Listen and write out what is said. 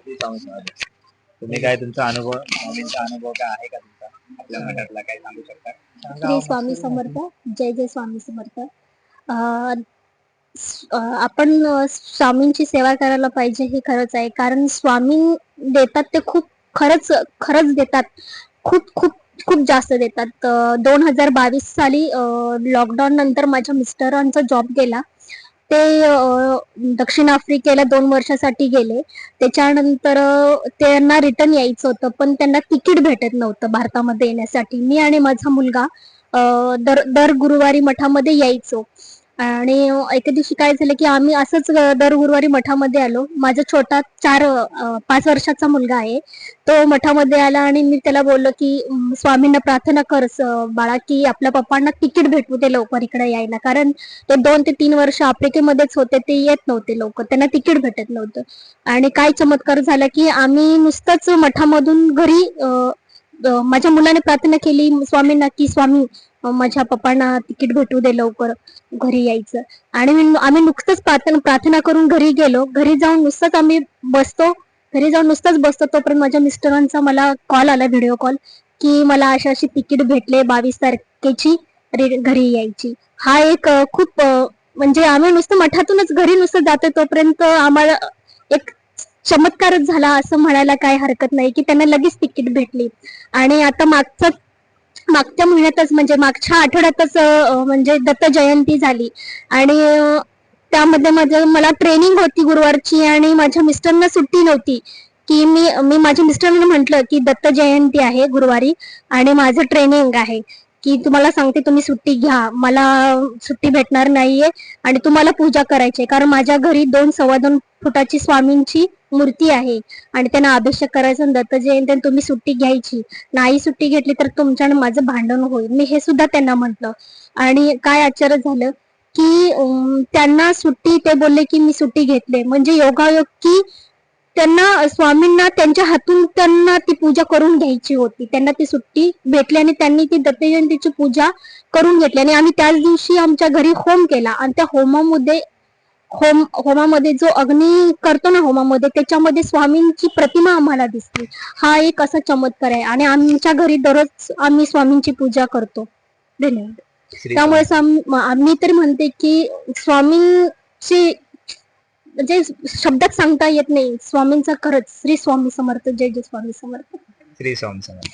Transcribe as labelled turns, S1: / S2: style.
S1: स्वामी समर्थ. तुम्ही काय तुमचा अनुभव स्वामींचा अनुभव काय आहे का तुमचा आपल्या मठातला काय सांगू शकता?
S2: श्री स्वामी समर्थ. जय जय स्वामी समर्थ. आपण स्वामींची सेवा करायला पाहिजे हे खरंच आहे, कारण स्वामी देतात ते खूप खरंच खरंच देतात, खूप खूप खूप जास्त देतात. 2022 साली लॉकडाऊन नंतर माझ्या मिस्टरांचा जॉब गेला. ते दक्षिण आफ्रिकेला 2 वर्षासाठी गेले. त्याच्यानंतर त्यांना रिटर्न यायचं होतं, पण त्यांना तिकीट भेटत नव्हतं भारतामध्ये येण्यासाठी. मी आणि माझा मुलगा दर गुरुवारी मठामध्ये यायचो. आणि एके दिवशी काय झालं की आम्ही असंच दर गुरुवारी मठामध्ये आलो. माझा छोटा 5 वर्षाचा मुलगा आहे. तो मठामध्ये आला आणि मी त्याला बोललो की स्वामींना प्रार्थना कर बाळा, की आपल्या पप्पांना तिकीट भेटू दे लवकर इकडे यायला, कारण ते 2 ते 3 वर्ष आफ्रिकेमध्येच होते, ते येत नव्हते लवकर, त्यांना तिकीट भेटत नव्हतं. आणि काय चमत्कार झाला की आम्ही नुसतंच मठामधून घरी माझ्या मुलाने प्रार्थना केली स्वामींना की स्वामी माझ्या पप्पांना तिकीट भेटू दे लवकर घरी यायचं. आणि आम्ही नुकतंच प्रार्थना करून घरी गेलो. घरी जाऊन नुसतंच बसतो तोपर्यंत माझ्या मिस्टरांचा मला कॉल आला, व्हिडिओ कॉल, की मला अशी तिकीट भेटले 22 तारखेची घरी यायची. हा एक खूप म्हणजे आम्ही नुसतं मठातूनच घरी नुसतं जातो तोपर्यंत आम्हाला एक चमत्कारच झाला असं म्हणायला काय हरकत नाही, की त्यांना लगेच तिकीट भेटली. आणि आता मागच्या महिन्यातच म्हणजे मागच्या आठवड्यातच म्हणजे दत्त जयंती झाली. आणि त्यामध्ये मला ट्रेनिंग होती गुरुवारची आणि माझ्या मिस्टरना सुट्टी नव्हती. की मी माझ्या मिस्टरांना म्हटलं की दत्त जयंती आहे गुरुवारी आणि माझं ट्रेनिंग आहे, की तुम्हाला सांगते तुम्ही सुट्टी घ्या, मला सुट्टी भेटणार नाहीये आणि तुम्हाला पूजा करायची, कारण माझ्या घरी 2 फुटाची स्वामींची मूर्ती आहे आणि त्यांना अभिषेक करायचा. दत्त जयंती तुम्ही सुट्टी घ्यायची, नाही सुट्टी घेतली तर तुमच्यानं माझं भांडण होईल. मी हे सुद्धा त्यांना म्हटलं. आणि काय आश्चर्य झालं की त्यांना सुट्टी, ते बोलले की मी सुट्टी घेतले, म्हणजे योगायोग की त्यांना स्वामींना त्यांच्या हातून त्यांना ती पूजा करून घ्यायची होती. त्यांना ती सुट्टी भेटली आणि त्यांनी ती दत्त जयंतीची पूजा करून घेतली. आणि आम्ही त्याच दिवशी आमच्या घरी होम केला आणि त्या होमामध्ये जो अग्नी करतो ना होमामध्ये, त्याच्यामध्ये स्वामींची प्रतिमा आम्हाला दिसली. हा एक असा चमत्कार आहे आणि आमच्या घरी दररोज आम्ही स्वामींची पूजा करतो. धन्यवाद. त्यामुळे आम्ही तरी म्हणते की स्वामींची म्हणजे शब्दात सांगता येत नाही स्वामींचा खरंच. श्री स्वामी समर्थ. जय जय स्वामी समर्थ.
S1: श्री स्वामी समर्थ.